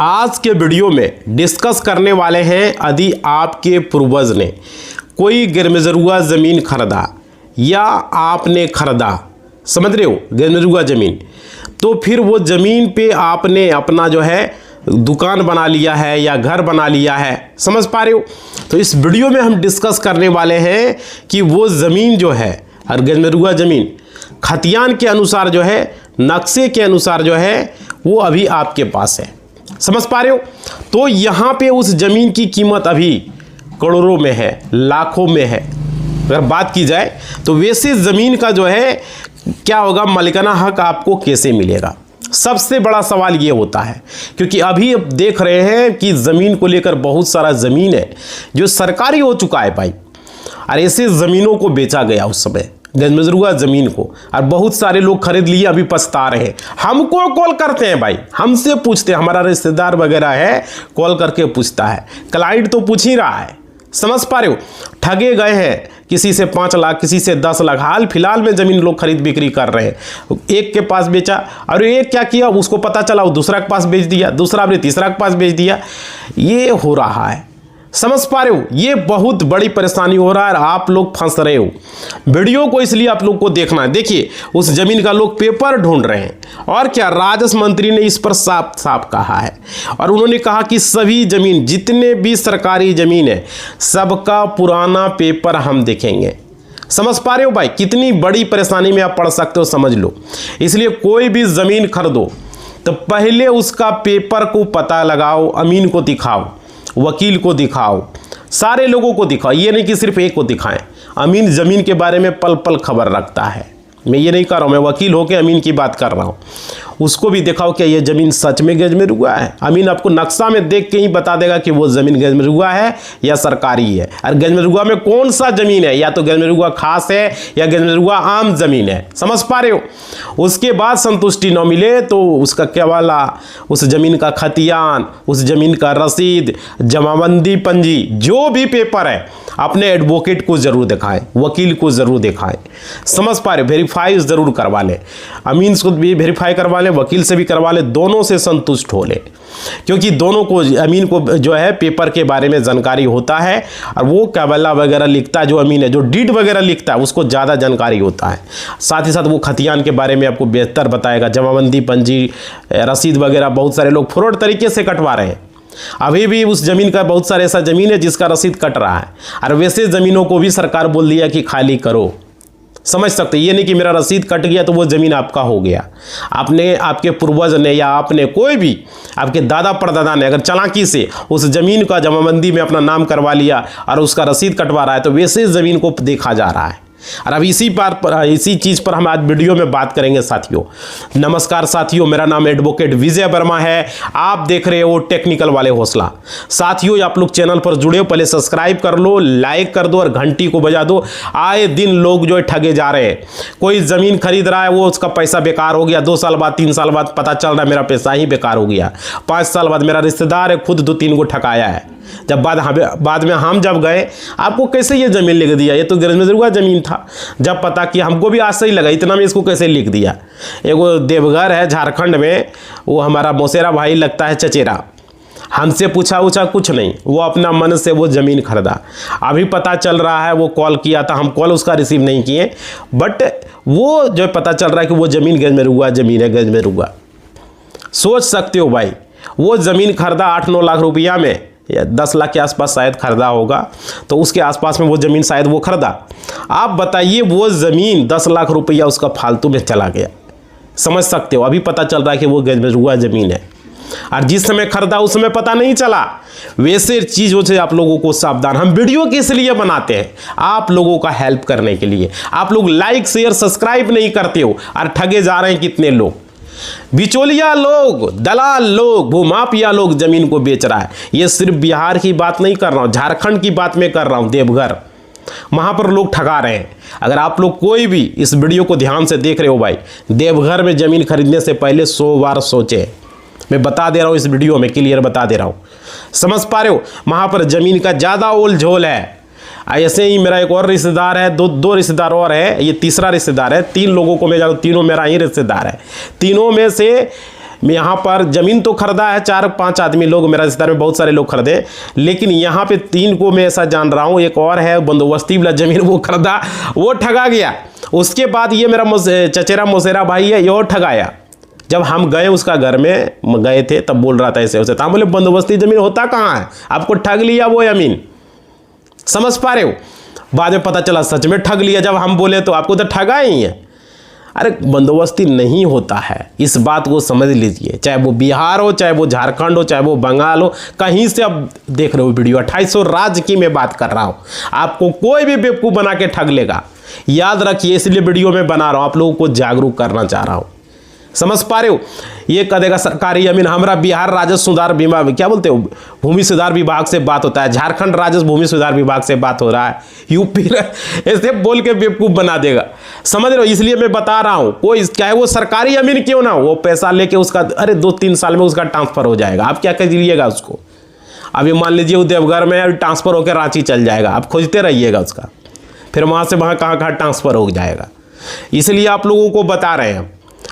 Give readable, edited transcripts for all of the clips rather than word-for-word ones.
आज के वीडियो में डिस्कस करने वाले हैं, यदि आपके पूर्वज ने कोई गैरमजरूआ ज़मीन खरीदा या आपने खरीदा, समझ रहे हो, गैरमजरूआ ज़मीन, तो फिर वो ज़मीन पे आपने अपना जो है दुकान बना लिया है या घर बना लिया है, समझ पा रहे हो। तो इस वीडियो में हम डिस्कस करने वाले हैं कि वो ज़मीन जो है और गैरमजरूआ ज़मीन खतियान के अनुसार जो है, नक्शे के अनुसार जो है वो अभी आपके पास है, समझ पा रहे हो। तो यहाँ पे उस ज़मीन की कीमत अभी करोड़ों में है, लाखों में है अगर बात की जाए। तो वैसे ज़मीन का जो है क्या होगा, मालिकाना हक आपको कैसे मिलेगा, सबसे बड़ा सवाल ये होता है। क्योंकि अभी अब देख रहे हैं कि ज़मीन को लेकर बहुत सारा ज़मीन है जो सरकारी हो चुका है भाई, और ऐसे ज़मीनों को बेचा गया उस समय, गैरमजरूआ ज़मीन को, और बहुत सारे लोग खरीद लिए, अभी पछता रहे हैं। हमको कॉल करते हैं भाई, हमसे पूछते हैं, हमारा रिश्तेदार वगैरह है, कॉल करके पूछता है, क्लाइंट तो पूछ ही रहा है, समझ पा रहे हो। ठगे गए हैं, किसी से 5 लाख, किसी से 10 लाख, हाल फिलहाल में ज़मीन लोग खरीद बिक्री कर रहे हैं। एक के पास बेचा और एक क्या किया, उसको पता चला, वो दूसरा के पास बेच दिया, दूसरा अपने तीसरा के पास बेच दिया। ये हो रहा है, समझ पा रहे हो। ये बहुत बड़ी परेशानी हो रहा है और आप लोग फंस रहे हो। वीडियो को इसलिए आप लोग को देखना है। देखिए, उस ज़मीन का लोग पेपर ढूंढ रहे हैं, और क्या राजस्व मंत्री ने इस पर साफ साफ कहा है, और उन्होंने कहा कि सभी ज़मीन, जितने भी सरकारी ज़मीन है, सबका पुराना पेपर हम देखेंगे। समझ पा रहे हो भाई, कितनी बड़ी परेशानी में आप पड़ सकते हो, समझ लो। इसलिए कोई भी ज़मीन खरीदो तो पहले उसका पेपर को पता लगाओ, अमीन को दिखाओ, वकील को दिखाओ, सारे लोगों को दिखाओ। ये नहीं कि सिर्फ एक को दिखाएं। अमीन ज़मीन के बारे में पल पल खबर रखता है। मैं ये नहीं कर रहा हूँ, मैं वकील होकर अमीन की बात कर रहा हूँ। उसको भी दिखाओ कि ये ज़मीन सच में गैरमजरूआ है। अमीन आपको नक्शा में देख के ही बता देगा कि वो ज़मीन गैरमजरूआ है या सरकारी है। और गैरमजरूआ में कौन सा ज़मीन है, या तो गैरमजरूआ खास है या गैरमजरूआ आम ज़मीन है, समझ पा रहे हो। उसके बाद संतुष्टि न मिले तो उसका क्या वाला, उस ज़मीन का खतियान, उस ज़मीन का रसीद, जमाबंदी पंजी, जो भी पेपर है, अपने एडवोकेट को ज़रूर दिखाएं, वकील को ज़रूर दिखाएं, समझ पा रहे हो। वेरीफाई ज़रूर करवा लें, अमीन से भी वेरीफाई करवा लें, वकील से भी करवा लें, दोनों से संतुष्ट हो लें। क्योंकि दोनों को, अमीन को जो है पेपर के बारे में जानकारी होता है, और वो कैबला वगैरह लिखता है, जो अमीन है, जो डीड वगैरह लिखता है, उसको ज़्यादा जानकारी होता है। साथ ही साथ वो खतियान के बारे में आपको बेहतर बताएगा, जमाबंदी पंजी, रसीद वगैरह। बहुत सारे लोग फ्रॉड तरीके से कटवा रहे हैं। अभी भी उस ज़मीन का बहुत सारे ऐसा ज़मीन है जिसका रसीद कट रहा है, और वैसे ज़मीनों को भी सरकार बोल दिया कि खाली करो, समझ सकते। ये नहीं कि मेरा रसीद कट गया तो वो ज़मीन आपका हो गया। आपने, आपके पूर्वज ने, या आपने, कोई भी आपके दादा परदादा ने अगर चालाकी से उस ज़मीन का जमाबंदी में अपना नाम करवा लिया और उसका रसीद कटवा रहा है, तो वैसे ज़मीन को देखा जा रहा है। और अब इसी चीज़ पर हम आज वीडियो में बात करेंगे साथियों। नमस्कार साथियों, मेरा नाम एडवोकेट विजय वर्मा है। आप देख रहे हो टेक्निकल वाले हौसला। साथियों, आप लोग चैनल पर जुड़े हो, पहले सब्सक्राइब कर लो, लाइक कर दो और घंटी को बजा दो। आए दिन लोग जो है ठगे जा रहे हैं। कोई ज़मीन खरीद रहा है, वो उसका पैसा बेकार हो गया, 2 साल बाद, 3 साल बाद पता चल रहा है मेरा पैसा ही बेकार हो गया। 5 साल बाद मेरा रिश्तेदार है, खुद 2-3 को ठकाया है। जब बाद में हम जब गए, आपको कैसे ये ज़मीन लिख दिया, ये तो गैरमजरूआ ज़मीन था। जब पता किया, हमको भी आज सही लगा, इतना में इसको कैसे लिख दिया। एगो देवघर है झारखंड में, वो हमारा मौसेरा भाई लगता है, चचेरा, हमसे पूछा कुछ नहीं, वो अपना मन से वो ज़मीन खरीदा। अभी पता चल रहा है, वो कॉल किया था, हम कॉल उसका रिसीव नहीं किए, बट वो जो पता चल रहा है कि वो ज़मीन गैरमजरूआ ज़मीन है, गैरमजरूआ। सोच सकते हो भाई, वो ज़मीन खरीदा 8-9 लाख रुपया में, या 10 लाख के आसपास शायद खरीदा होगा, तो उसके आसपास में वो ज़मीन शायद वो खरीदा। आप बताइए, वो ज़मीन 10 लाख रुपया उसका फालतू में चला गया, समझ सकते हो। अभी पता चल रहा है कि वो गैरमजरूआ ज़मीन है, और जिस समय खरीदा उस समय पता नहीं चला। वैसे चीज़ों से आप लोगों को सावधान। हम वीडियो किस लिए बनाते हैं, आप लोगों का हेल्प करने के लिए। आप लोग लाइक शेयर सब्सक्राइब नहीं करते हो, और ठगे जा रहे हैं कितने लोग। बिचौलिया लोग, दलाल लोग, भूमाफिया लोग ज़मीन को बेच रहा है। ये सिर्फ बिहार की बात नहीं कर रहा हूँ, झारखंड की बात मैं कर रहा हूँ, देवघर, वहाँ पर लोग ठगा रहे हैं। अगर आप लोग कोई भी इस वीडियो को ध्यान से देख रहे हो भाई, देवघर में ज़मीन खरीदने से पहले 100 बार सोचें। मैं बता दे रहा हूँ, इस वीडियो में क्लियर बता दे रहा हूँ, समझ पा रहे हो। वहाँ पर ज़मीन का ज़्यादा ओल झोल है। ऐसे ही मेरा एक और रिश्तेदार है, दो रिश्तेदार और है, ये तीसरा रिश्तेदार है। 3 लोगों को मैं जानूँ, तीनों मेरा ही रिश्तेदार है। तीनों में से यहाँ पर ज़मीन तो खरीदा है 4-5 आदमी लोग, मेरा रिश्तेदार में बहुत सारे लोग खरीदे, लेकिन यहाँ पे 3 को मैं ऐसा जान रहा हूँ, एक और है बंदोबस्ती वाला ज़मीन वो खरीदा, वो ठगा गया। उसके बाद ये मेरा चचेरा मौसेरा भाई है, ये और ठगाया। जब हम गए उसका घर में गए थे तब बोल रहा था ऐसे वैसे, तो हम बोले बंदोबस्ती ज़मीन होता कहाँ है, आपको ठग लिया वो ज़मीन, समझ पा रहे हो। बाद में पता चला सच में ठग लिया, जब हम बोले तो आपको तो ठगा ही है। अरे बंदोबस्ती नहीं होता है, इस बात को समझ लीजिए, चाहे वो बिहार हो, चाहे वो झारखंड हो, चाहे वो बंगाल हो, कहीं से आप देख रहे हो वीडियो, 2800 राज्य की मैं बात कर रहा हूँ। आपको कोई भी बेवकूफ़ बना के ठग लेगा, याद रखिए, इसलिए वीडियो में बना रहा हूँ, आप लोगों को जागरूक करना चाह रहा हूँ, समझ पा रहे हो। ये कह देगा सरकारी जमीन, हमारा बिहार राजस्व सुधार बीमा क्या बोलते हो, भूमि सुधार विभाग से बात होता है, झारखंड राजस्व भूमि सुधार विभाग से बात हो रहा है, यूपी ऐसे बोल के बेवकूफ़ बना देगा, समझ रहे हो। इसलिए मैं बता रहा हूँ, कोई चाहे वो सरकारी जमीन क्यों ना हो, वो पैसा लेके उसका अरे 2-3 साल में उसका ट्रांसफ़र हो जाएगा, आप क्या करिएगा उसको। अभी मान लीजिए वो देवघर में ट्रांसफ़र होकर रांची चल जाएगा, आप खोजते रहिएगा उसका, फिर वहाँ से वहाँ कहाँ ट्रांसफ़र हो जाएगा। इसलिए आप लोगों को बता रहे हैं,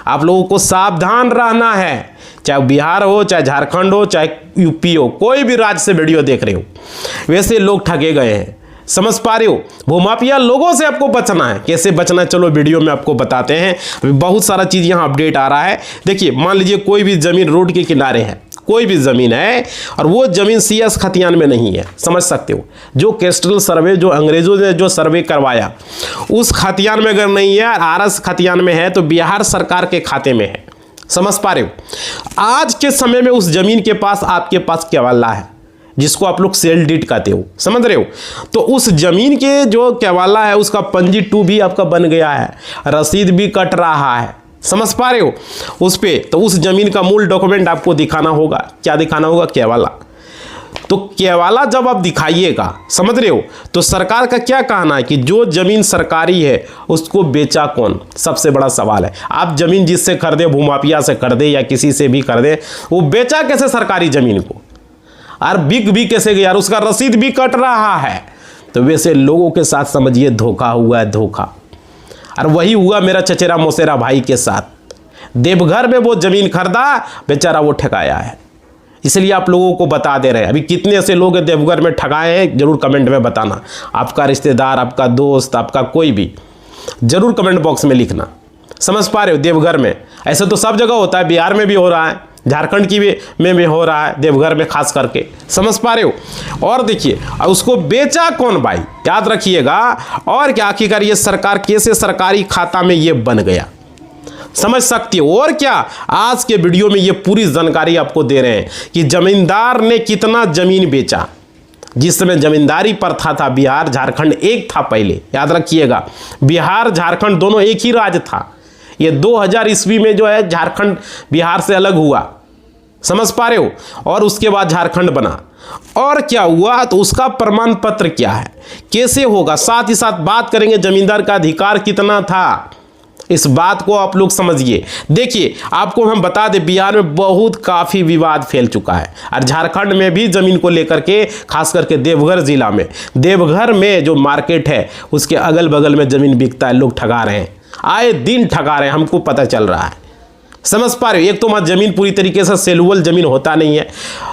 आप लोगों को सावधान रहना है, चाहे बिहार हो, चाहे झारखंड हो, चाहे यूपी हो, कोई भी राज्य से वीडियो देख रहे हो, वैसे लोग ठगे गए हैं, समझ पा रहे हो। भूमाफिया लोगों से आपको बचना है, कैसे बचना है चलो वीडियो में आपको बताते हैं। अभी बहुत सारा चीज़ यहाँ अपडेट आ रहा है। देखिए मान लीजिए कोई भी ज़मीन रोड के किनारे है, कोई भी ज़मीन है और वो ज़मीन CS खतियान में नहीं है, समझ सकते हो, जो कैस्ट्रल सर्वे जो अंग्रेज़ों ने जो सर्वे करवाया उस खतियान में अगर नहीं है, RS खतियान में है, तो बिहार सरकार के खाते में है, समझ पा रहे हो। आज के समय में उस ज़मीन के पास आपके पास केवाला है, जिसको आप लोग सेल डीड कहते हो, समझ रहे हो। तो उस ज़मीन के जो केवाला है उसका पंजी 2 भी आपका बन गया है, रसीद भी कट रहा है, समझ पा रहे हो उस पे। तो उस ज़मीन का मूल डॉक्यूमेंट आपको दिखाना होगा, क्या दिखाना होगा, केवाला। तो केवाला जब आप दिखाइएगा, समझ रहे हो, तो सरकार का क्या कहना है कि जो ज़मीन सरकारी है उसको बेचा कौन, सबसे बड़ा सवाल है। आप ज़मीन जिससे खरीदे, भूमाफिया से खरीदे या किसी से भी खरीदे, वो बेचा कैसे सरकारी ज़मीन को, और बिक भी कैसे गया, और उसका रसीद भी कट रहा है। तो वैसे लोगों के साथ समझिए धोखा हुआ है, धोखा। और वही हुआ मेरा चचेरा मौसेरा भाई के साथ, देवघर में वो ज़मीन खरीदा, बेचारा वो ठगाया है। इसलिए आप लोगों को बता दे रहे हैं। अभी कितने ऐसे लोग देवघर में ठगाए हैं, जरूर कमेंट में बताना, आपका रिश्तेदार, आपका दोस्त, आपका कोई भी, जरूर कमेंट बॉक्स में लिखना, समझ पा रहे हो। देवघर में ऐसे तो सब जगह होता है, बिहार में भी हो रहा है, झारखंड की में भी हो रहा है, देवघर में खास करके, समझ पा रहे हो। और देखिए उसको बेचा कौन भाई, याद रखिएगा। और क्या आखिरकार ये सरकार कैसे सरकारी खाता में ये बन गया, समझ सकती हो। और क्या आज के वीडियो में ये पूरी जानकारी आपको दे रहे हैं कि जमींदार ने कितना जमीन बेचा। जिस समय जमींदारी प्रथा था, बिहार झारखंड एक था पहले, याद रखिएगा, बिहार झारखंड दोनों एक ही राज्य था। ये 2000 ईस्वी में जो है झारखंड बिहार से अलग हुआ, समझ पा रहे हो, और उसके बाद झारखंड बना। और क्या हुआ, तो उसका प्रमाण पत्र क्या है, कैसे होगा, साथ ही साथ बात करेंगे जमींदार का अधिकार कितना था, इस बात को आप लोग समझिए। देखिए आपको हम बता दें, बिहार में बहुत काफ़ी विवाद फैल चुका है, और झारखंड में भी ज़मीन को लेकर के, खास करके देवघर जिला में, देवघर में जो मार्केट है उसके अगल बगल में ज़मीन बिकता है, लोग ठगा रहे हैं, आए दिन ठगा रहे हैं, हमको पता चल रहा है, समझ पा रहे हो। एक तो ज़मीन पूरी तरीके से सेलुअल ज़मीन होता नहीं है,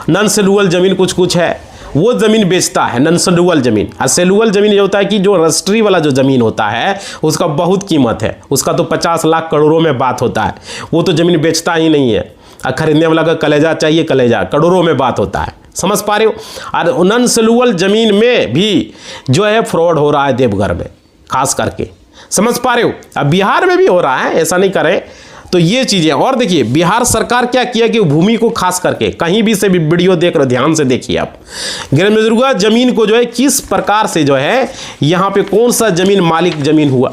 नॉन सेलुअल ज़मीन कुछ है, वो ज़मीन बेचता है नॉन सेलुअल ज़मीन। और सेलुअल ज़मीन ये होता है कि जो रजिस्ट्री वाला जो ज़मीन होता है उसका बहुत कीमत है, उसका तो 50 लाख करोड़ों में बात होता है, वो तो ज़मीन बेचता ही नहीं है। और खरीदने वाला का कलेजा चाहिए, कलेजा, करोड़ों में बात होता है, समझ पा रहे हो। और नॉन सेलुअल ज़मीन में भी जो है फ्रॉड हो रहा है देवघर में खास करके, समझ पा रहे हो। अब बिहार में भी हो रहा है, ऐसा नहीं करें। तो ये चीज़ें, और देखिए बिहार सरकार क्या किया कि भूमि को खास करके, कहीं भी से भी वीडियो देख रहे हो ध्यान से देखिए आप, गिरमिजुर्गा जमीन को जो है किस प्रकार से जो है यहाँ पे कौन सा जमीन मालिक जमीन हुआ।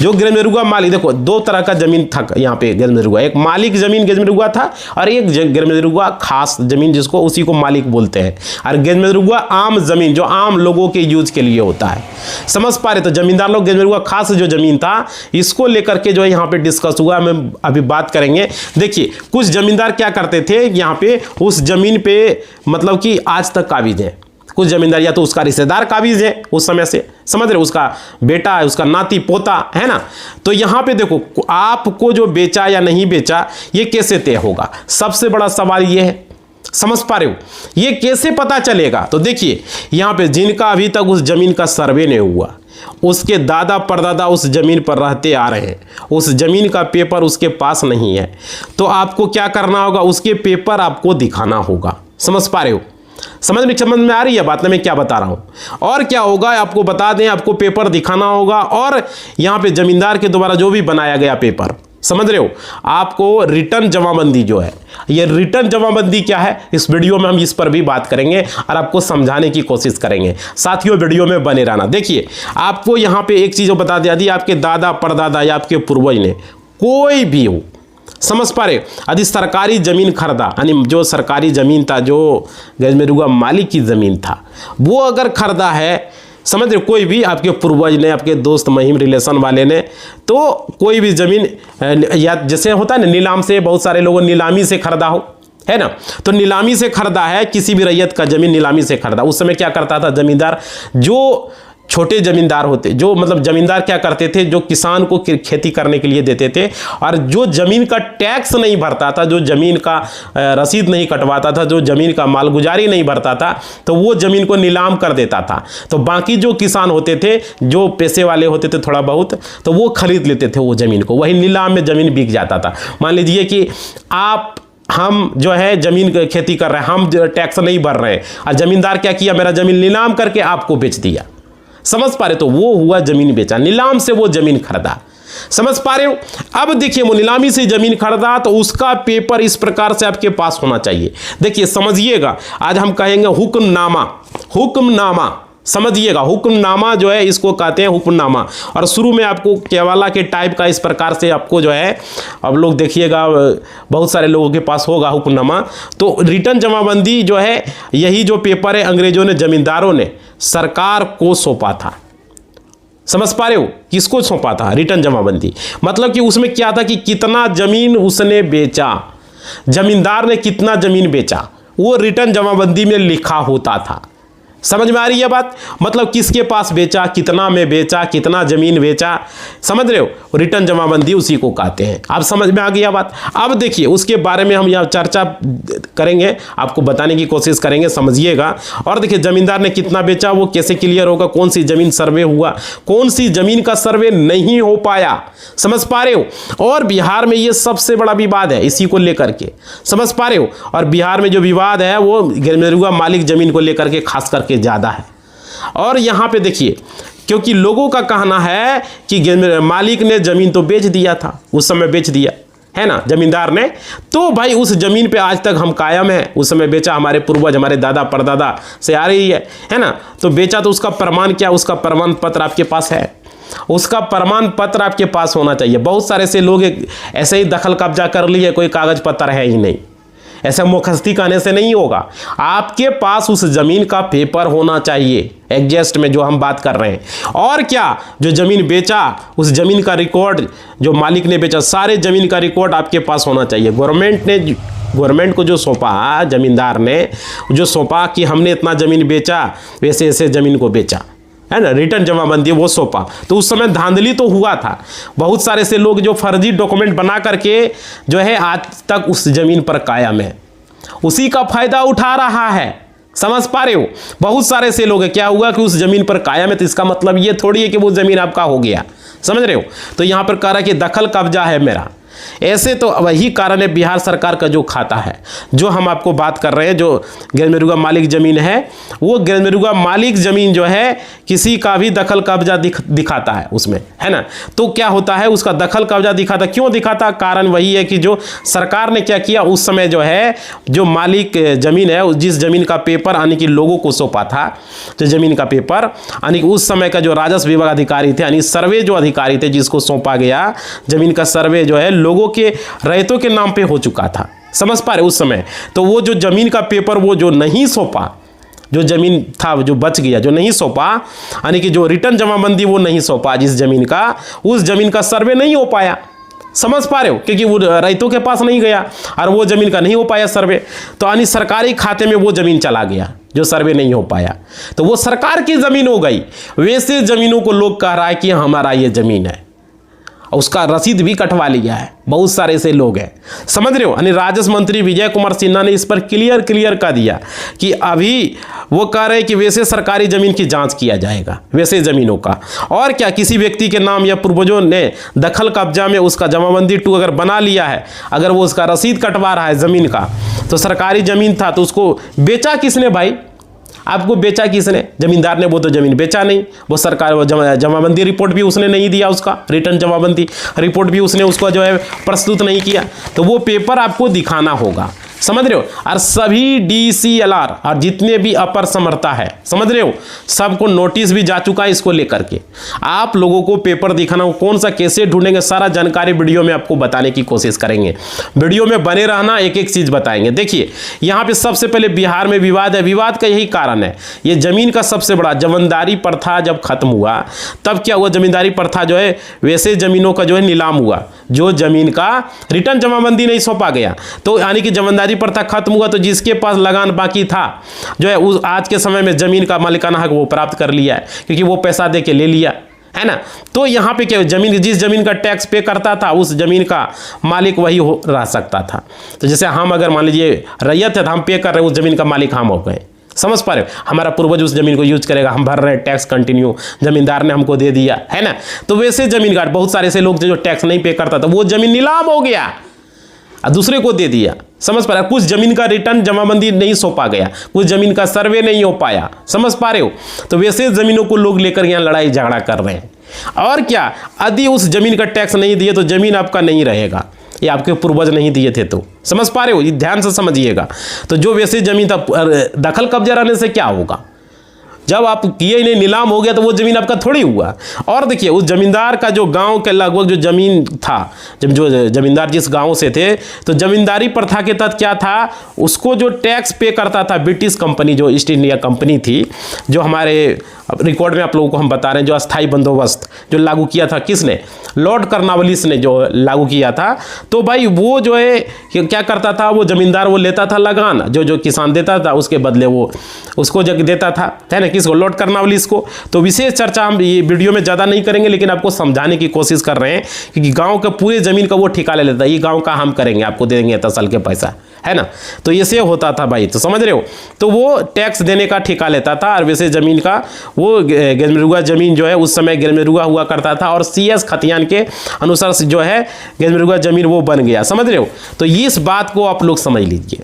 जो गिरमिजुर्गा मालिक, देखो 2 तरह का जमीन था यहाँ पे गिरमिजुर्गा, एक मालिक जमीन गिरमिजुर्गा था, और एक गिरमिजुर्गा खास जमीन जिसको उसी को मालिक बोलते हैं। और गिरमिजुर्गा आम जमीन जो आम लोगों के यूज के लिए होता है, समझ पा रहे। तो जमींदार लोग गिरमिजुर्गा खास जो जमीन था इसको लेकर के जो है यहाँ पे डिस्कस हुआ, हम अभी बात करेंगे। देखिए कुछ जमींदार क्या करते थे यहाँ पे, उस जमीन पे मतलब कि आज तक काबिज है, कुछ जमींदार या तो उसका रिश्तेदार काबिज है उस समय से, समझ रहे हो, उसका बेटा है, उसका नाती पोता है ना। तो यहां पे देखो आपको जो बेचा या नहीं बेचा ये कैसे तय होगा, सबसे बड़ा सवाल ये है, समझ पा रहे हो, ये कैसे पता चलेगा। तो देखिए यहां पे जिनका अभी तक उस जमीन का सर्वे नहीं हुआ, उसके दादा परदादा उस जमीन पर रहते आ रहे हैं, उस जमीन का पेपर उसके पास नहीं है, तो आपको क्या करना होगा, उसके पेपर आपको दिखाना होगा। समझ पा रहे हो, समझ में आ रही है बात ना मैं क्या बता रहा हूं। और क्या होगा आपको बता दें, आपको पेपर दिखाना होगा और यहां पे जमींदार के द्वारा जो भी बनाया गया पेपर, समझ रहे हो, आपको रिटर्न जमाबंदी जो है, ये रिटर्न जमाबंदी क्या है इस वीडियो में हम इस पर भी बात करेंगे और आपको समझाने की कोशिश करेंगे। साथियों वीडियो में बने रहना। देखिए आपको यहां पे एक चीज बता दिया, यदि आपके दादा परदादा या आपके पूर्वज ने कोई भी हो, समझ पा रहे, यदि सरकारी ज़मीन खरीदा, यानी जो सरकारी ज़मीन था, जो गजमेरुआ मालिक की ज़मीन था, वो अगर खरीदा है, समझ रहे, कोई भी आपके पूर्वज ने, आपके दोस्त महिम रिलेशन वाले ने, तो कोई भी ज़मीन या जैसे होता है ना नीलाम से, बहुत सारे लोगों नीलामी से खरीदा हो, है ना, तो नीलामी से खरीदा है, किसी भी रैयत का ज़मीन नीलामी से खरीदा। उस समय क्या करता था ज़मींदार, जो छोटे ज़मींदार होते, जो मतलब ज़मींदार क्या करते थे, जो किसान को खेती करने के लिए देते थे, और जो ज़मीन का टैक्स नहीं भरता था, जो ज़मीन का रसीद नहीं कटवाता था, जो ज़मीन का मालगुजारी नहीं भरता था, तो वो ज़मीन को नीलाम कर देता था। तो बाकी जो किसान होते थे, जो पैसे वाले होते थे थोड़ा बहुत, तो वो खरीद लेते थे वो ज़मीन को, वही नीलाम में ज़मीन बिक जाता था। मान लीजिए कि हम जो है ज़मीन खेती कर रहे हैं, हम टैक्स नहीं भर रहे हैं, और ज़मींदार क्या किया, मेरा ज़मीन नीलाम करके आपको बेच दिया। समझ पा रहे, तो वो हुआ जमीन बेचा, नीलाम से वो जमीन खरीदा। समझ पा रहे हो। अब देखिए वो नीलामी से जमीन खरीदा, तो उसका पेपर इस प्रकार से आपके पास होना चाहिए। देखिए समझिएगा, आज हम कहेंगे हुक्मनामा, हुक्मनामा समझिएगा, हुक्मनामा जो है इसको कहते हैं हुक्मनामा। और शुरू में आपको केवाला के टाइप का इस प्रकार से आपको जो है, अब लोग देखिएगा बहुत सारे लोगों के पास होगा हुक्मनामा। तो रिटर्न जमाबंदी जो है, यही जो पेपर है अंग्रेजों ने, जमींदारों ने सरकार को सौंपा था। समझ पा रहे हो, किसको सौंपा था, रिटर्न जमाबंदी। मतलब कि उसमें क्या था कि कितना जमीन उसने बेचा, जमींदार ने कितना जमीन बेचा, वो रिटर्न जमाबंदी में लिखा होता था। समझ में आ रही है बात, मतलब किसके पास बेचा, कितना में बेचा, कितना जमीन बेचा, समझ रहे हो, रिटर्न जमाबंदी उसी को कहते हैं। आप समझ में आ गया बात। अब देखिए उसके बारे में हम यहाँ चर्चा करेंगे, आपको बताने की कोशिश करेंगे, समझिएगा। और देखिए जमींदार ने कितना बेचा वो कैसे क्लियर होगा, कौन सी जमीन सर्वे हुआ, कौन सी जमीन का सर्वे नहीं हो पाया, समझ पा रहे हो। और बिहार में ये सबसे बड़ा विवाद है इसी को लेकर के, समझ पा रहे हो। और बिहार में जो विवाद है वो गजमेरुआ मालिक जमीन को लेकर के खास करके ज़्यादा है। और यहाँ पे देखिए, क्योंकि लोगों का कहना है कि मालिक ने ज़मीन तो बेच दिया था, उस समय बेच दिया है ना जमींदार ने, तो भाई उस ज़मीन पे आज तक हम कायम हैं, उस समय बेचा, हमारे पूर्वज हमारे दादा परदादा से आ रही है ना, तो बेचा, तो उसका प्रमाण क्या, उसका प्रमाण पत्र आपके पास है, उसका प्रमाण पत्र आपके पास होना चाहिए। बहुत सारे से लोग ऐसे ही दखल कब्जा कर लिए, कोई कागज पत्र है ही नहीं, ऐसे मुखस्ती कहने से नहीं होगा, आपके पास उस जमीन का पेपर होना चाहिए, एग्जैक्ट में जो हम बात कर रहे हैं। और क्या, जो जमीन बेचा उस जमीन का रिकॉर्ड, जो मालिक ने बेचा, सारे जमीन का रिकॉर्ड आपके पास होना चाहिए। गवर्नमेंट को जो सौंपा, जमींदार ने जो सौंपा कि हमने इतना जमीन बेचा, वैसे ऐसे जमीन को बेचा, है ना, रिटर्न जमाबंदी वो सौंपा। तो उस समय धांधली तो हुआ था, बहुत सारे से लोग जो फर्जी डॉक्यूमेंट बना करके जो है आज तक उस जमीन पर कायम है, उसी का फायदा उठा रहा है। समझ पा रहे हो, बहुत सारे से लोग क्या हुआ कि उस जमीन पर कायम है, तो इसका मतलब ये थोड़ी है कि वो जमीन आपका हो गया, समझ रहे हो। तो यहां पर कह रहा है कि दखल कब्जा है मेरा, ऐसे तो वही कारण है बिहार सरकार का जो खाता है, जो हम आपको बात कर रहे हैं, जो गजमेरुआ मालिक ज़मीन है, वो गजमेरुआ मालिक ज़मीन जो है किसी का भी दखल कब्जा दिखाता है उसमें, है ना। तो क्या होता है, उसका दखल कब्जा दिखाता, क्यों दिखाता, कारण वही है कि जो सरकार ने क्या किया उस समय जो है, जो मालिक ज़मीन है, जिस ज़मीन का पेपर यानी कि लोगों को सौंपा था, जो ज़मीन का पेपर यानी कि उस समय का जो राजस्व विभाग अधिकारी थे, यानी सर्वे जो अधिकारी थे जिसको सौंपा गया ज़मीन का सर्वे जो है लोगों के रैयतों के नाम पे हो चुका था। समझ पा रहे उस समय, तो वो जो जमीन का पेपर वो जो नहीं सौंपा, जो जमीन था जो बच गया, जो नहीं सौंपा, यानी कि जो रिटर्न जमाबंदी वो नहीं सौंपा जिस जमीन का, उस जमीन का सर्वे नहीं हो पाया। समझ पा रहे हो, क्योंकि वो रैयतों के पास नहीं गया और वो ज़मीन का नहीं हो पाया सर्वे, तो यानी सरकारी खाते में वो ज़मीन चला गया जो सर्वे नहीं हो पाया, तो वो सरकार की ज़मीन हो गई। वैसे ज़मीनों को लोग कह रहा है कि हमारा ये ज़मीन है, उसका रसीद भी कटवा लिया है, बहुत सारे ऐसे लोग हैं, समझ रहे हो। यानी राजस्व मंत्री विजय कुमार सिन्हा ने इस पर क्लियर कर दिया कि अभी वो कह रहे हैं कि वैसे सरकारी ज़मीन की जांच किया जाएगा, वैसे ज़मीनों का। और क्या किसी व्यक्ति के नाम या पूर्वजों ने दखल कब्जा में उसका जमाबंदी 2 अगर बना लिया है, अगर वो उसका रसीद कटवा रहा है ज़मीन का, तो सरकारी ज़मीन था तो उसको बेचा किसने भाई? आपको बेचा किसने? जमींदार ने। वो तो ज़मीन बेचा नहीं, वो सरकार, वो जमाबंदी रिपोर्ट भी उसने नहीं दिया, उसका रिटर्न जमाबंदी रिपोर्ट भी उसने उसको जो है प्रस्तुत नहीं किया, तो वो पेपर आपको दिखाना होगा, समझ रहे हो। और सभी DCLR और जितने भी अपर समर्था है, समझ रहे हो, सबको नोटिस भी जा चुका है इसको लेकर के। आप लोगों को पेपर दिखाना हो, कौन सा कैसे ढूंढेंगे, सारा जानकारी वीडियो में आपको बताने की कोशिश करेंगे। वीडियो में बने रहना, एक एक चीज़ बताएंगे। देखिए यहाँ पे सबसे पहले बिहार में विवाद है, विवाद का यही कारण है, ये ज़मीन का सबसे बड़ा जमींदारी प्रथा जब खत्म हुआ तब क्या हुआ, जमींदारी प्रथा जो है वैसे ज़मीनों का जो है नीलाम हुआ, जो ज़मीन का रिटर्न जमाबंदी नहीं सौंपा गया, तो यानी कि जमींदारी प्रथा खत्म हुआ, तो जिसके पास लगान बाकी था जो है उस आज के समय में जमीन का मालिकाना हक वो प्राप्त कर लिया है, क्योंकि वो पैसा दे के ले लिया है ना। तो यहाँ पे क्या, जमीन, जिस जमीन का टैक्स पे करता था उस जमीन का मालिक वही रह सकता था। तो जैसे हम अगर मान लीजिए रैयत है तो हम पे कर रहे हैं, उस जमीन का मालिक हम हो गए, समझ पा रहे हो। हमारा पूर्वज उस जमीन को यूज करेगा, हम भर रहे हैं टैक्स कंटिन्यू, जमींदार ने हमको दे दिया है ना। तो वैसे जमीन का बहुत सारे ऐसे लोग जो टैक्स नहीं पे करता था, वो जमीन नीलाम हो गया और दूसरे को दे दिया, समझ पा रहे हो। कुछ जमीन का रिटर्न जमाबंदी नहीं सौंपा गया, कुछ जमीन का सर्वे नहीं हो पाया, समझ पा रहे हो। तो वैसे जमीनों को लोग लेकर यहाँ लड़ाई झगड़ा कर रहे हैं। और क्या, यदि उस जमीन का टैक्स नहीं दिए तो जमीन आपका नहीं रहेगा, ये आपके पूर्वज नहीं दिए थे, तो समझ पा रहे हो, ये ध्यान से समझिएगा। तो जो वैसे जमीन था, दखल कब्जा रहने से क्या होगा, जब आप किए ही नहीं, नीलाम हो गया, तो वो ज़मीन आपका थोड़ी हुआ। और देखिए उस ज़मींदार का जो गांव के लगभग जो ज़मीन था, जब जो ज़मींदार जिस गांव से थे, तो ज़मींदारी प्रथा के तहत क्या था, उसको जो टैक्स पे करता था ब्रिटिश कंपनी, जो ईस्ट इंडिया कंपनी थी, जो हमारे रिकॉर्ड में आप लोगों को हम बता रहे हैं, जो अस्थाई बंदोबस्त जो लागू किया था किसने, लॉर्ड कर्नवालिस ने जो लागू किया था। तो भाई वो जो है क्या करता था, वो ज़मींदार वो लेता था लगान, जो किसान देता था उसके बदले वो उसको जग देता था, है ना, किसको, लॉर्ड कर्नवालिस को। तो विशेष चर्चा हम ये वीडियो में ज़्यादा नहीं करेंगे, लेकिन आपको समझाने की कोशिश कर रहे हैं कि गाँव का पूरे ज़मीन का वो ठेका ले लेता है, ये गाँव का हम करेंगे, आपको दे देंगे तसल के पैसा, है ना। तो ये से होता था भाई, तो समझ रहे हो। तो वो टैक्स देने का ठेका लेता था, और वैसे ज़मीन का वो गेजमेरुआ ज़मीन जो है उस समय गेजमेरुआ हुआ करता था, और CS खतियान के अनुसार जो है गेजमेरुआ ज़मीन वो बन गया, समझ रहे हो। तो इस बात को आप लोग समझ लीजिए,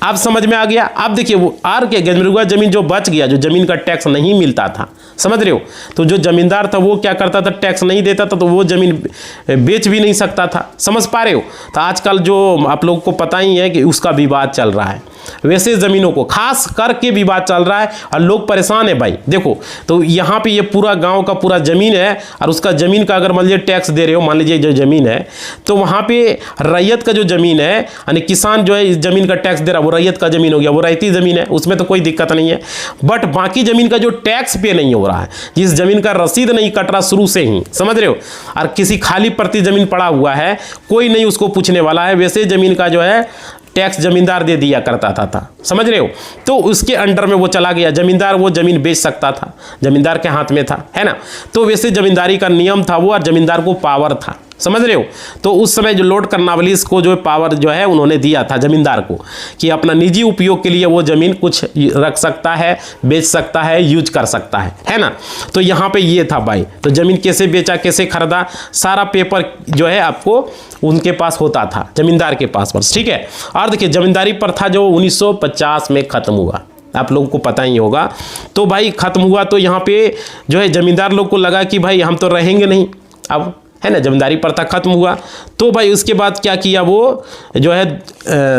आप समझ में आ गया। आप देखिए वो आर के गेजमेरुआ ज़मीन जो बच गया, जो ज़मीन का टैक्स नहीं मिलता था, समझ रहे हो। तो जो ज़मींदार था वो क्या करता था, टैक्स नहीं देता था, तो वो ज़मीन बेच भी नहीं सकता था, समझ पा रहे हो। तो आजकल जो आप लोगों को पता ही है कि उसका विवाद चल रहा है, वैसे ज़मीनों को खास करके विवाद चल रहा है, और लोग परेशान है भाई। देखो तो यहाँ पे ये पूरा गांव का पूरा ज़मीन है, और उसका ज़मीन का अगर मान लीजिए टैक्स दे रहे हो, मान लीजिए जो ज़मीन है, तो वहाँ पे रैयत का जो ज़मीन है, यानी किसान जो है इस ज़मीन का टैक्स दे रहा है, वो रैयत का ज़मीन हो गया, वो रैयती ज़मीन है, उसमें तो कोई दिक्कत नहीं है। बट बाकी ज़मीन का जो टैक्स पे नहीं हो रहा है, जिस ज़मीन का रसीद नहीं कट रहा शुरू से ही, समझ रहे हो, और किसी खाली प्रति ज़मीन पड़ा हुआ है, कोई नहीं उसको पूछने वाला है, वैसे ज़मीन का जो है टैक्स जमींदार दे दिया करता था, समझ रहे हो। तो उसके अंडर में वो चला गया, जमींदार वो ज़मीन बेच सकता था, जमींदार के हाथ में था, है ना। तो वैसे जमींदारी का नियम था वो, और जमींदार को पावर था, समझ रहे हो। तो उस समय जो लॉर्ड कर्नवालिस को जो पावर जो है उन्होंने दिया था जमींदार को, कि अपना निजी उपयोग के लिए वो ज़मीन कुछ रख सकता है, बेच सकता है, यूज कर सकता है ना। तो यहाँ पे ये था भाई। तो ज़मीन कैसे बेचा, कैसे खरीदा, सारा पेपर जो है आपको उनके पास होता था, जमींदार के पास बस, ठीक है। और देखिए जमींदारी प्रथा जो 1950 में ख़त्म हुआ, आप लोगों को पता ही होगा। तो भाई ख़त्म हुआ, तो यहाँ पे जो है जमींदार लोग को लगा कि भाई हम तो रहेंगे नहीं अब, है ना, जमींदारी प्रथा खत्म हुआ। तो भाई उसके बाद क्या किया, वो जो है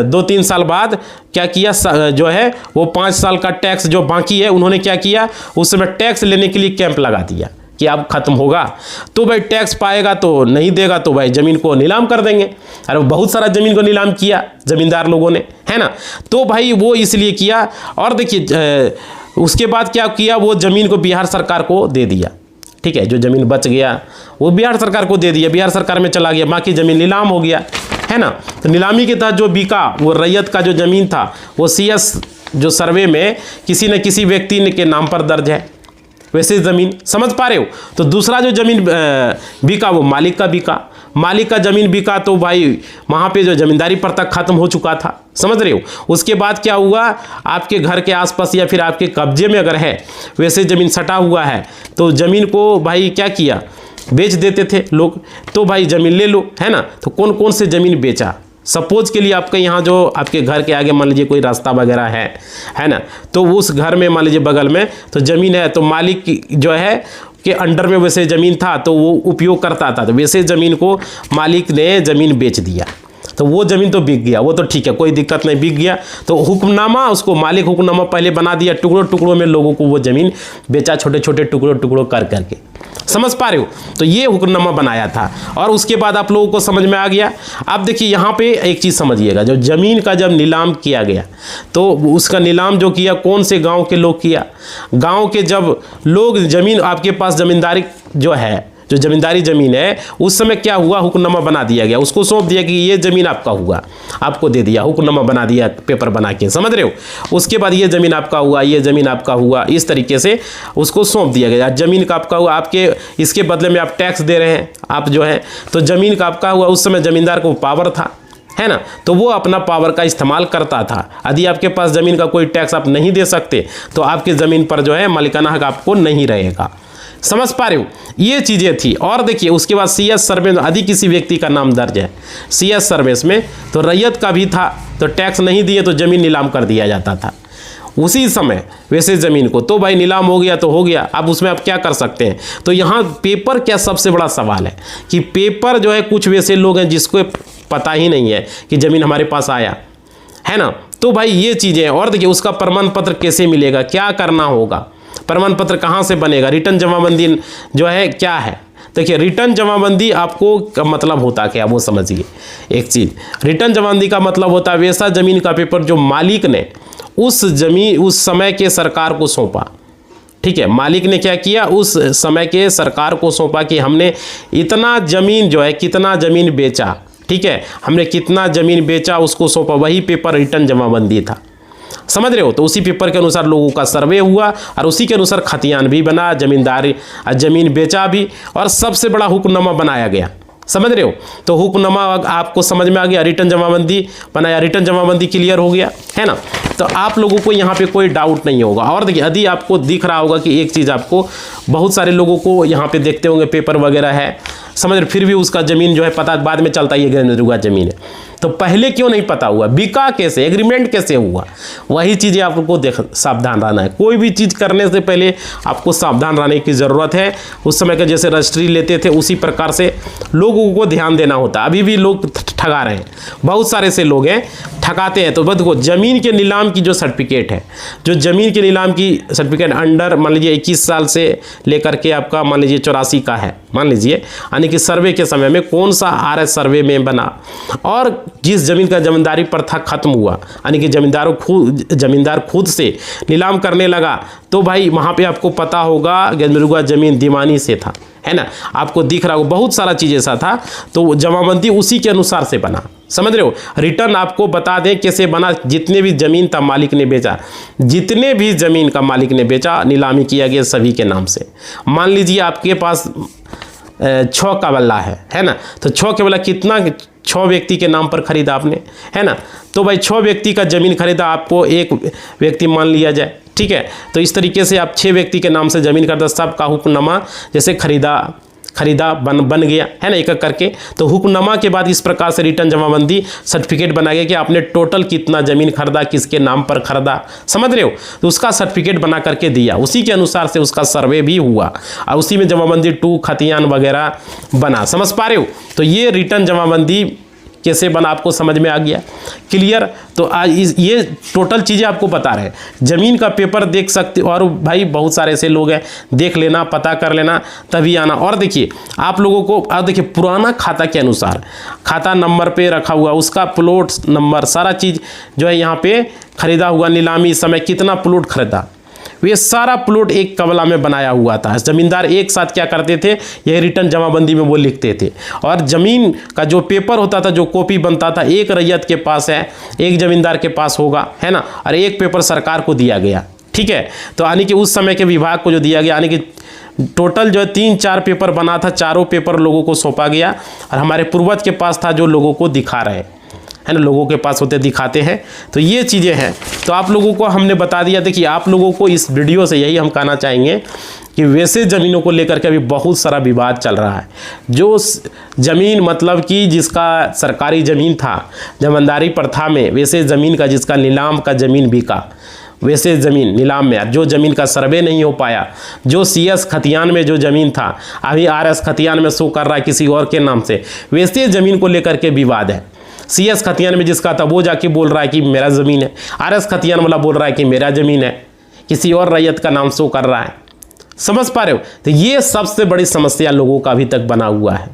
2-3 साल बाद क्या किया, जो है वो 5 साल का टैक्स जो बाकी है, उन्होंने क्या किया, उस समय टैक्स लेने के लिए कैंप लगा दिया कि अब खत्म होगा, तो भाई टैक्स पाएगा तो नहीं देगा तो भाई ज़मीन को नीलाम कर देंगे। अरे बहुत सारा ज़मीन को नीलाम किया ज़मींदार लोगों ने, है ना। तो भाई वो इसलिए किया। और देखिए उसके बाद क्या किया, वो ज़मीन को बिहार सरकार को दे दिया, ठीक है, जो ज़मीन बच गया वो बिहार सरकार को दे दिया, बिहार सरकार में चला गया, बाकी ज़मीन नीलाम हो गया, है ना। तो नीलामी के तहत जो बिका वो रैयत का जो ज़मीन था वो CS जो सर्वे में किसी न किसी व्यक्ति के नाम पर दर्ज है, वैसे ज़मीन, समझ पा रहे हो। तो दूसरा जो ज़मीन बिका वो मालिक का बिका, मालिक का ज़मीन बिका तो भाई वहाँ पे जो ज़मींदारी प्रथा खत्म हो चुका था, समझ रहे हो। उसके बाद क्या हुआ, आपके घर के आसपास या फिर आपके कब्जे में अगर है वैसे ज़मीन सटा हुआ है तो ज़मीन को भाई क्या किया, बेच देते थे लोग, तो भाई ज़मीन ले लो, है ना। तो कौन कौन से ज़मीन बेचा, सपोज के लिए आपके यहाँ जो आपके घर के आगे मान लीजिए कोई रास्ता वगैरह है ना, तो उस घर में मान लीजिए बगल में तो ज़मीन है, तो मालिक जो है के अंडर में वैसे ज़मीन था तो वो उपयोग करता था, तो वैसे ज़मीन को मालिक ने ज़मीन बेच दिया, तो वो ज़मीन तो बिक गया, वो तो ठीक है, कोई दिक्कत नहीं, बिक गया। तो हुक्मनामा उसको मालिक हुक्मनामा पहले बना दिया, टुकड़ों टुकड़ों में लोगों को वो ज़मीन बेचा, छोटे छोटे टुकड़ों टुकड़ों कर करके, समझ पा रहे हो। तो ये हुक्मनामा बनाया था और उसके बाद आप लोगों को समझ में आ गया। अब देखिए यहाँ पे एक चीज़ समझिएगा, जो ज़मीन का जब नीलाम किया गया तो उसका नीलाम जो किया कौन से गाँव के लोग किया, गाँव के जब लोग ज़मीन आपके पास ज़मींदारी जो है, जो ज़मींदारी ज़मीन है, उस समय क्या हुआ, हुक्मनामा बना दिया गया, उसको सौंप दिया कि ये ज़मीन आपका हुआ, आपको दे दिया, हुक्मनामा बना दिया पेपर बना के, समझ रहे हो। उसके बाद ये ज़मीन आपका हुआ, ये ज़मीन आपका हुआ, इस तरीके से उसको सौंप दिया गया। ज़मीन का आपका हुआ, आपके इसके बदले में आप टैक्स दे रहे हैं आप जो है, तो ज़मीन का आपका हुआ। उस समय ज़मींदार को पावर था, है ना, तो वो अपना पावर का इस्तेमाल करता था। यदि आपके पास ज़मीन का कोई टैक्स आप नहीं दे सकते तो आपकी ज़मीन पर जो है मालिकाना हक आपको नहीं रहेगा, समझ पा रहे हो। ये चीज़ें थी। और देखिए उसके बाद CS सर्वे में यदि किसी व्यक्ति का नाम दर्ज है CS सर्वे में, तो रैयत का भी था, तो टैक्स नहीं दिए तो ज़मीन नीलाम कर दिया जाता था उसी समय वैसे ज़मीन को, तो भाई नीलाम हो गया तो हो गया। अब उसमें आप क्या कर सकते हैं, तो यहाँ पेपर क्या सबसे बड़ा सवाल है कि पेपर जो है कुछ वैसे लोग हैं जिसको पता ही नहीं है कि ज़मीन हमारे पास आया, है ना। तो भाई ये चीज़ें। और देखिए उसका प्रमाण पत्र कैसे मिलेगा, क्या करना होगा, प्रमाण पत्र कहाँ से बनेगा, रिटर्न जमाबंदी जो है क्या है। देखिए रिटर्न जमाबंदी आपको का मतलब होता क्या, वो समझिए एक चीज़। रिटर्न जमाबंदी का मतलब होता है वैसा ज़मीन का पेपर जो मालिक ने उस ज़मीन उस समय के सरकार को सौंपा, ठीक है। मालिक ने क्या किया, उस समय के सरकार को सौंपा कि हमने इतना ज़मीन जो है, कितना ज़मीन बेचा, ठीक है, हमने कितना ज़मीन बेचा उसको सौंपा, वही पेपर रिटर्न जमाबंदी था, समझ रहे हो। तो उसी पेपर के अनुसार लोगों का सर्वे हुआ और उसी के अनुसार खतियान भी बना, ज़मींदारी ज़मीन बेचा भी, और सबसे बड़ा हुक्मनामा बनाया गया, समझ रहे हो। तो हुक्मनामा आपको समझ में आ गया, रिटर्न जमाबंदी बनाया, रिटर्न जमाबंदी क्लियर हो गया, है ना। तो आप लोगों को यहाँ पे कोई डाउट नहीं होगा। और देखिए यदि आपको दिख रहा होगा कि एक चीज़ आपको बहुत सारे लोगों को यहाँ पे देखते होंगे पेपर वगैरह है, समझ रहे, फिर भी उसका ज़मीन जो है पता बाद में चलता है ये गैरमजरूगा ज़मीन है, तो पहले क्यों नहीं पता हुआ, बिका कैसे, एग्रीमेंट कैसे हुआ, वही चीज़ें आपको सावधान रहना है। कोई भी चीज़ करने से पहले आपको सावधान रहने की ज़रूरत है। उस समय का जैसे रजिस्ट्री लेते थे उसी प्रकार से लोगों को ध्यान देना होता। अभी भी लोग ठगा रहे हैं, बहुत सारे से लोग हैं ठगाते हैं। तो देखो ज़मीन के नीलाम की जो सर्टिफिकेट है, जो ज़मीन के नीलाम की सर्टिफिकेट अंडर मान लीजिए 21 साल से लेकर के आपका मान लीजिए 84 का है, मान लीजिए, यानी कि सर्वे के समय में कौन सा RS सर्वे में बना, और जिस ज़मीन का ज़मींदारी प्रथा खत्म हुआ, यानी कि ज़मींदार खुद से नीलाम करने लगा, तो भाई वहाँ पे आपको पता होगा गैरमजरूगा ज़मीन दीवानी से था, है ना, आपको दिख रहा होगा बहुत सारा चीज़ ऐसा था। तो जमाबंदी उसी के अनुसार से बना, समझ रहे हो। रिटर्न आपको बता दें कैसे बना, जितने भी ज़मीन था मालिक ने बेचा, जितने भी ज़मीन का मालिक ने बेचा नीलामी किया गया सभी के नाम से। मान लीजिए आपके पास 6 का बल्ला है ना, तो 6 के बल्ला कितना 6 व्यक्ति के नाम पर खरीदा आपने, है ना। तो भाई 6 व्यक्ति का ज़मीन खरीदा, आपको एक व्यक्ति मान लिया जाए, ठीक है। तो इस तरीके से आप 6 व्यक्ति के नाम से ज़मीन खरीदा, सबका हुक्मनामा जैसे खरीदा बन गया, है ना, एक एक करके। तो हुक्मनामा के बाद इस प्रकार से रिटर्न जमाबंदी सर्टिफिकेट बना गया कि आपने टोटल कितना ज़मीन खरीदा, किसके नाम पर खरीदा, समझ रहे हो। तो उसका सर्टिफिकेट बना करके दिया, उसी के अनुसार से उसका सर्वे भी हुआ और उसी में जमाबंदी 2 खतियान वगैरह बना, समझ पा रहे हो। तो ये रिटर्न जमाबंदी कैसे बना आपको समझ में आ गया, क्लियर। तो आज ये टोटल चीज़ें आपको बता रहे हैं। ज़मीन का पेपर देख सकते हो, और भाई बहुत सारे ऐसे लोग हैं, देख लेना, पता कर लेना, तभी आना। और देखिए आप लोगों को अब देखिए पुराना खाता के अनुसार खाता नंबर पे रखा हुआ, उसका प्लॉट नंबर सारा चीज़ जो है यहाँ पे खरीदा हुआ, नीलामी समय कितना प्लॉट खरीदा, वे सारा प्लॉट एक कबला में बनाया हुआ था। जमींदार एक साथ क्या करते थे, यह रिटर्न जमाबंदी में वो लिखते थे, और ज़मीन का जो पेपर होता था, जो कॉपी बनता था, एक रैयत के पास है, एक जमींदार के पास होगा, है ना, और एक पेपर सरकार को दिया गया। ठीक है, तो यानी कि उस समय के विभाग को जो दिया गया, यानी कि टोटल जो है 3-4 पेपर बना था, चारों पेपर लोगों को सौंपा गया, और हमारे पूर्वज के पास था जो लोगों को दिखा रहे है ना, लोगों के पास होते दिखाते हैं। तो ये चीज़ें हैं, तो आप लोगों को हमने बता दिया। देखिए, आप लोगों को इस वीडियो से यही हम कहना चाहेंगे कि वैसे ज़मीनों को लेकर के अभी बहुत सारा विवाद चल रहा है। जो ज़मीन मतलब कि जिसका सरकारी ज़मीन था, जमींदारी प्रथा में वैसे ज़मीन का जिसका नीलाम का ज़मीन बिका, वैसे ज़मीन नीलाम में जो ज़मीन का सर्वे नहीं हो पाया, जो CS खतियान में जो ज़मीन था अभी RS खतियान में शो कर रहा है किसी और के नाम से, वैसे ज़मीन को लेकर के विवाद है। CS खतियान में जिसका था वो जाके बोल रहा है कि मेरा ज़मीन है, RS खतियान वाला बोल रहा है कि मेरा ज़मीन है, किसी और रैयत का नाम शो कर रहा है। समझ पा रहे हो? तो ये सबसे बड़ी समस्या लोगों का अभी तक बना हुआ है।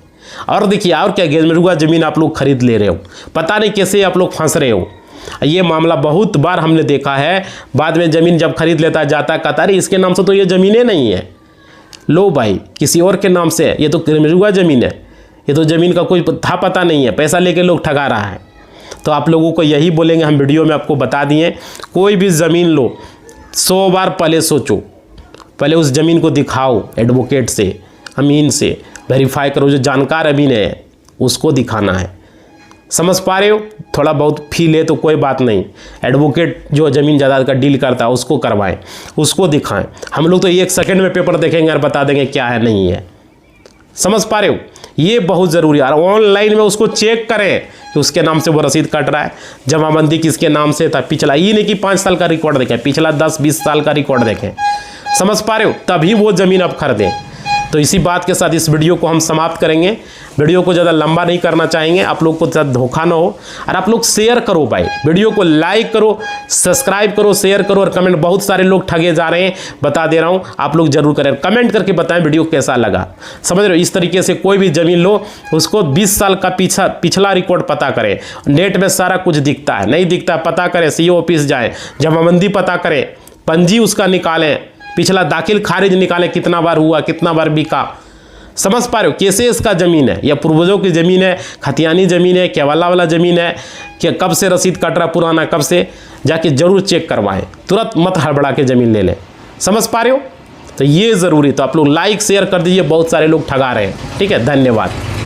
और देखिए, और क्या, गेजमरुआ ज़मीन आप लोग खरीद ले रहे हो, पता नहीं कैसे आप लोग फंस रहे हो। ये मामला बहुत बार हमने देखा है, बाद में ज़मीन जब खरीद लेता है जाता कहता है इसके नाम से तो ये ज़मीनें नहीं है, लो भाई किसी और के नाम से, ये तो गेजमरुआ ज़मीन है, ये तो ज़मीन का कोई था पता नहीं है, पैसा लेके लोग ठगा रहा है। तो आप लोगों को यही बोलेंगे, हम वीडियो में आपको बता दिए, कोई भी ज़मीन लो 100 बार पहले सोचो, पहले उस ज़मीन को दिखाओ, एडवोकेट से, अमीन से वेरीफाई करो, जो जानकार अमीन है उसको दिखाना है। समझ पा रहे हो? थोड़ा बहुत फी ले तो कोई बात नहीं, एडवोकेट जो ज़मीन जायदाद का डील करता है उसको करवाएं, उसको दिखाएं। हम लोग तो 1 सेकंड में पेपर देखेंगे और बता देंगे क्या है नहीं है। समझ पा रहे हो? ये बहुत ज़रूरी है। और ऑनलाइन में उसको चेक करें कि उसके नाम से वो रसीद कट रहा है, जमाबंदी किसके नाम से था, पिछला, ये नहीं कि 5 साल का रिकॉर्ड देखें, पिछला 10-20 साल का रिकॉर्ड देखें। समझ पा रहे हो? तभी वो ज़मीन आप खरीदें। तो इसी बात के साथ इस वीडियो को हम समाप्त करेंगे। वीडियो को ज़्यादा लंबा नहीं करना चाहेंगे, आप लोग को ज़्यादा धोखा ना हो, और आप लोग शेयर करो भाई, वीडियो को लाइक करो, सब्सक्राइब करो, शेयर करो, और कमेंट, बहुत सारे लोग ठगे जा रहे हैं, बता दे रहा हूँ, आप लोग जरूर करें, कमेंट करके बताएं वीडियो कैसा लगा। समझ रहे हो? इस तरीके से कोई भी ज़मीन लो, उसको 20 साल का पिछला रिकॉर्ड पता करें। नेट में सारा कुछ दिखता है, नहीं दिखता पता करें, CO ऑफिस जाएँ, जमाबंदी पता करें, पंजी उसका निकालें, पिछला दाखिल खारिज निकालें, कितना बार हुआ, कितना बार बिका। समझ पा रहे हो? कैसे इसका ज़मीन है, या पूर्वजों की ज़मीन है, खतियानी ज़मीन है, केवाला वाला ज़मीन है, कि कब से रसीद कट रहा पुराना, कब से, जाके जरूर चेक करवाएं, तुरंत मत हड़बड़ा के ज़मीन ले लें। समझ पा रहे हो? तो ये ज़रूरी, तो आप लोग लाइक शेयर कर दीजिए, बहुत सारे लोग ठगा रहे हैं। ठीक है, धन्यवाद।